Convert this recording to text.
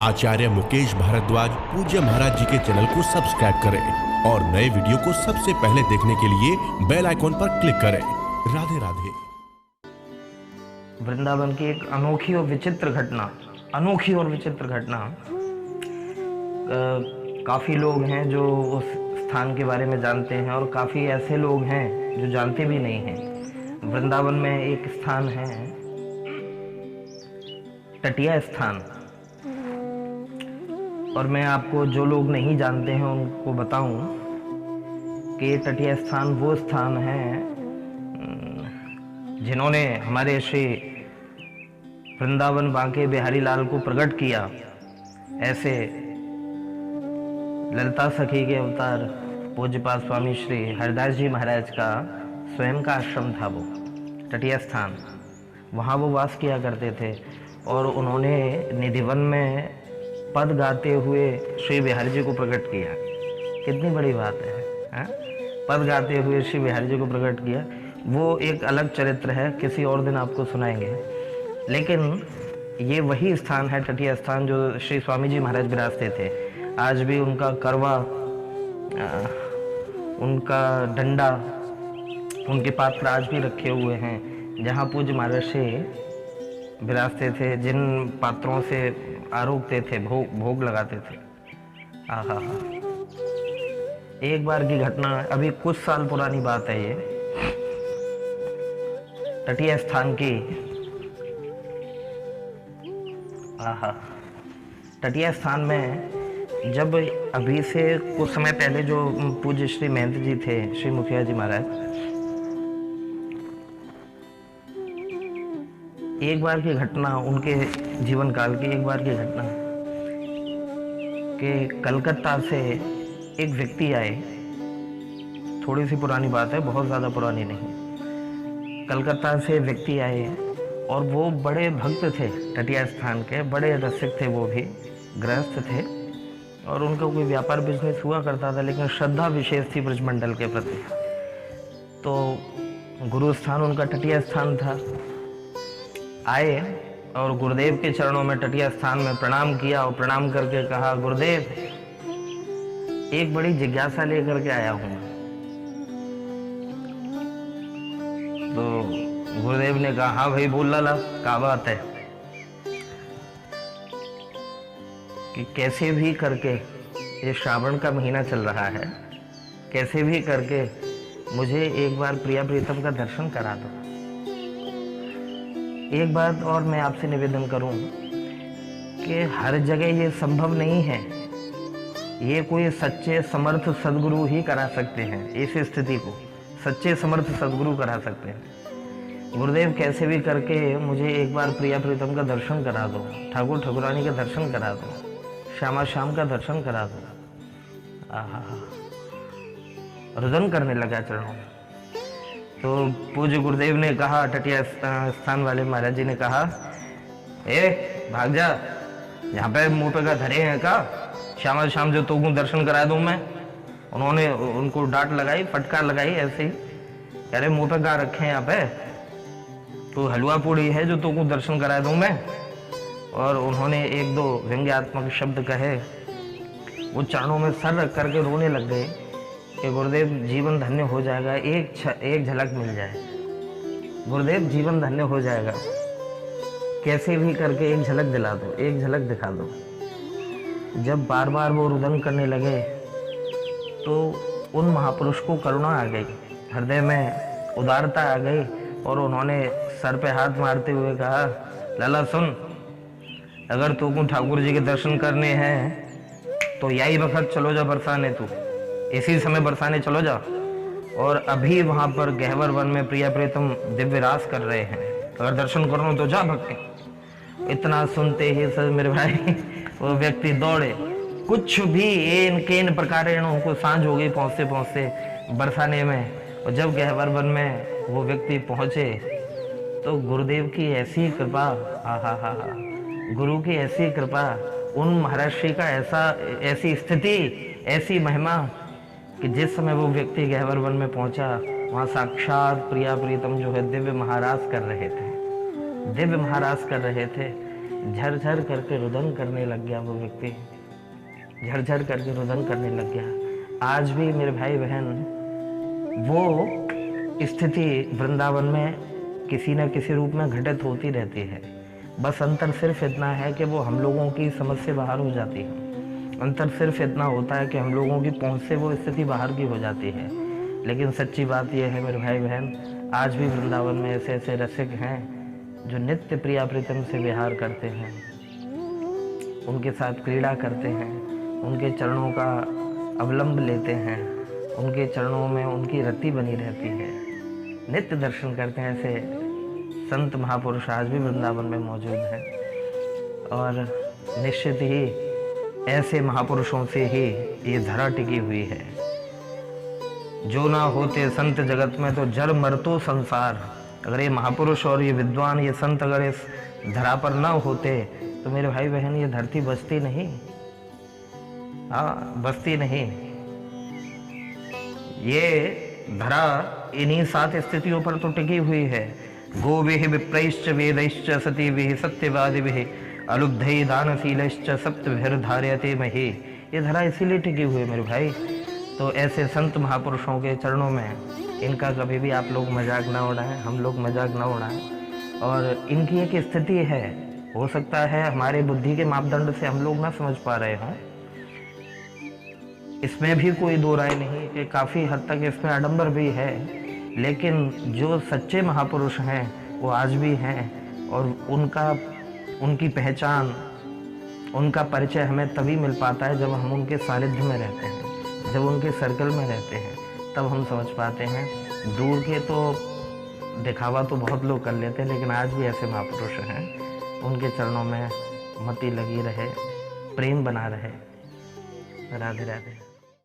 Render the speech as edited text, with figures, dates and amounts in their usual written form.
आचार्य मुकेश भारद्वाज पूज्य महाराज जी के चैनल को सब्सक्राइब करें और नए वीडियो को सबसे पहले देखने के लिए बेल आइकॉन पर क्लिक करें। राधे राधे। वृंदावन की एक अनोखी और विचित्र घटना काफ़ी लोग हैं जो उस स्थान के बारे में जानते हैं और काफ़ी ऐसे लोग हैं जो जानते भी नहीं हैं। वृंदावन में एक स्थान है टटिया स्थान, और मैं आपको जो लोग नहीं जानते हैं उनको बताऊं कि टटिया स्थान वो स्थान है जिन्होंने हमारे श्री वृंदावन बांके बिहारी लाल को प्रकट किया। ऐसे ललिता सखी के अवतार पूज्यपाद स्वामी श्री हरिदास जी महाराज का स्वयं का आश्रम था वो टटिया स्थान। वहाँ वो वास किया करते थे और उन्होंने निधिवन में पद गाते हुए श्री बिहारी जी को प्रकट किया। कितनी बड़ी बात है, पद गाते हुए श्री बिहारी जी को प्रकट किया। वो एक अलग चरित्र है, किसी और दिन आपको सुनाएंगे। लेकिन ये वही स्थान है टटिया स्थान जो श्री स्वामी जी महाराज विराजते थे। आज भी उनका करवा, उनका डंडा, उनके पात्र आज भी रखे हुए हैं जहाँ पूज्य महाराज से विराजते थे, जिन पात्रों से आरोपते थे, भोग लगाते थे। आहा, एक बार की घटना, अभी कुछ साल पुरानी बात है ये, टटिया स्थान की। आहा, टटिया स्थान में जब अभी से कुछ समय पहले जो पूज्य श्री महंत जी थे, श्री मुखिया जी महाराज, एक बार की घटना, उनके जीवन काल की एक बार की घटना कि कलकत्ता से एक व्यक्ति आए। थोड़ी सी पुरानी बात है, बहुत ज़्यादा पुरानी नहीं। कलकत्ता से व्यक्ति आए और वो बड़े भक्त थे टटिया स्थान के, बड़े रसिक थे, वो भी गृहस्थ थे और उनका कोई व्यापार बिजनेस हुआ करता था, लेकिन श्रद्धा विशेष थी ब्रजमंडल के प्रति। तो गुरु स्थान उनका टटिया स्थान था। आए और गुरुदेव के चरणों में टटिया स्थान में प्रणाम किया और प्रणाम करके कहा, गुरुदेव एक बड़ी जिज्ञासा लेकर के आया हूं। तो गुरुदेव ने कहा, हाँ भाई बोल ला, क्या बात है। कि कैसे भी करके, ये श्रावण का महीना चल रहा है, कैसे भी करके मुझे एक बार प्रिया प्रीतम का दर्शन करा दो। एक बात और मैं आपसे निवेदन करूं कि हर जगह ये संभव नहीं है, ये कोई सच्चे समर्थ सद्गुरु ही करा सकते हैं। इस स्थिति को सच्चे समर्थ सद्गुरु करा सकते हैं। गुरुदेव कैसे भी करके मुझे एक बार प्रिया प्रीतम का दर्शन करा दो, ठाकुर ठाकुरानी का दर्शन करा दो, श्यामा श्याम का दर्शन करा दो। आहा, रुदन करने लगा चरणों में। तो पूज्य गुरुदेव ने कहा, टटिया स्थान वाले महाराज जी ने कहा, ए भाग जा, यहाँ पे मुंह पे का धरे हैं का, श्यामा श्याम जो तो दर्शन करा दूं मैं। उन्होंने उनको डांट लगाई, फटकार लगाई ऐसे ही, कह रहे मुंह पे गा रखे हैं यहाँ पे, तो हलवा पूड़ी है जो तो दर्शन करा दूं मैं। और उन्होंने एक दो व्यंग्यात्मक शब्द कहे। वो चरणों में सर रख करके रोने लग गए कि गुरुदेव जीवन धन्य हो जाएगा, एक झलक मिल जाए, गुरुदेव जीवन धन्य हो जाएगा, कैसे भी करके एक झलक दिला दो, एक झलक दिखा दो। जब बार बार वो रुदन करने लगे तो उन महापुरुष को करुणा आ गई, हृदय में उदारता आ गई और उन्होंने सर पे हाथ मारते हुए कहा, लाला सुन, अगर तू को ठाकुर जी के दर्शन करने हैं तो यही वक्त चलो जा बरसाने, तू इसी समय बरसाने चलो जा। और अभी वहां पर गहवर वन में प्रिया प्रीतम दिव्य रास कर रहे हैं, अगर दर्शन करो तो जा भक्ति। इतना सुनते ही सर मेरे भाई वो व्यक्ति दौड़े, कुछ भी इन प्रकार उनको सांझ हो गई पहुंचते पहुंचते बरसाने में। और जब गहवर वन में वो व्यक्ति पहुंचे तो गुरुदेव की ऐसी कृपा, हा, गुरु की ऐसी कृपा, उन महर्षि का ऐसी स्थिति, ऐसी महिमा कि जिस समय वो व्यक्ति गहवर वन में पहुंचा, वहाँ साक्षात प्रिया प्रीतम जो है दिव्य महाराज कर रहे थे। झरझर करके रुदन करने लग गया वो व्यक्ति, झरझर करके रुदन करने लग गया। आज भी मेरे भाई बहन वो स्थिति वृंदावन में किसी न किसी रूप में घटित होती रहती है। बस अंतर सिर्फ इतना है कि वो हम लोगों की समझ से बाहर हो जाती है। अंतर सिर्फ इतना होता है कि हम लोगों की पहुंच से वो स्थिति बाहर की हो जाती है। लेकिन सच्ची बात यह है मेरे भाई बहन, आज भी वृंदावन में ऐसे ऐसे रसिक हैं जो नित्य प्रिया प्रीतम से विहार करते हैं, उनके साथ क्रीड़ा करते हैं, उनके चरणों का अवलंब लेते हैं, उनके चरणों में उनकी रति बनी रहती है, नित्य दर्शन करते हैं। ऐसे संत महापुरुष आज भी वृंदावन में मौजूद हैं और निश्चित ही ऐसे महापुरुषों से ही ये धरा टिकी हुई है। जो ना होते संत जगत में तो जर मरतो संसार। अगर ये महापुरुष और ये विद्वान, ये संत अगर इस धरा पर न होते तो मेरे भाई बहन ये धरती बचती नहीं। हाँ, बचती नहीं। ये धरा इन्हीं 7 स्थितियों पर तो टिकी हुई है। गोभिः विप्रैश्च वेदैश्च सतीभिः सत्यवादिभिः अलुब्धैः दानशीलैश्च सप्तभिर्धार्यते मही। ये धरा इसीलिए टिकी हुई है मेरे भाई। तो ऐसे संत महापुरुषों के चरणों में इनका कभी भी आप लोग मजाक ना उड़ाएं, हम लोग मजाक ना उड़ाएं। और इनकी एक स्थिति है, हो सकता है हमारे बुद्धि के मापदंड से हम लोग ना समझ पा रहे हों, इसमें भी कोई दो राय नहीं कि काफ़ी हद तक इसमें आडंबर भी है। लेकिन जो सच्चे महापुरुष हैं वो आज भी हैं और उनकी पहचान, उनका परिचय हमें तभी मिल पाता है जब हम उनके सानिध्य में रहते हैं, जब उनके सर्कल में रहते हैं, तब हम समझ पाते हैं। दूर के तो दिखावा तो बहुत लोग कर लेते हैं, लेकिन आज भी ऐसे महापुरुष हैं, उनके चरणों में मति लगी रहे, प्रेम बना रहे। राधे राधे।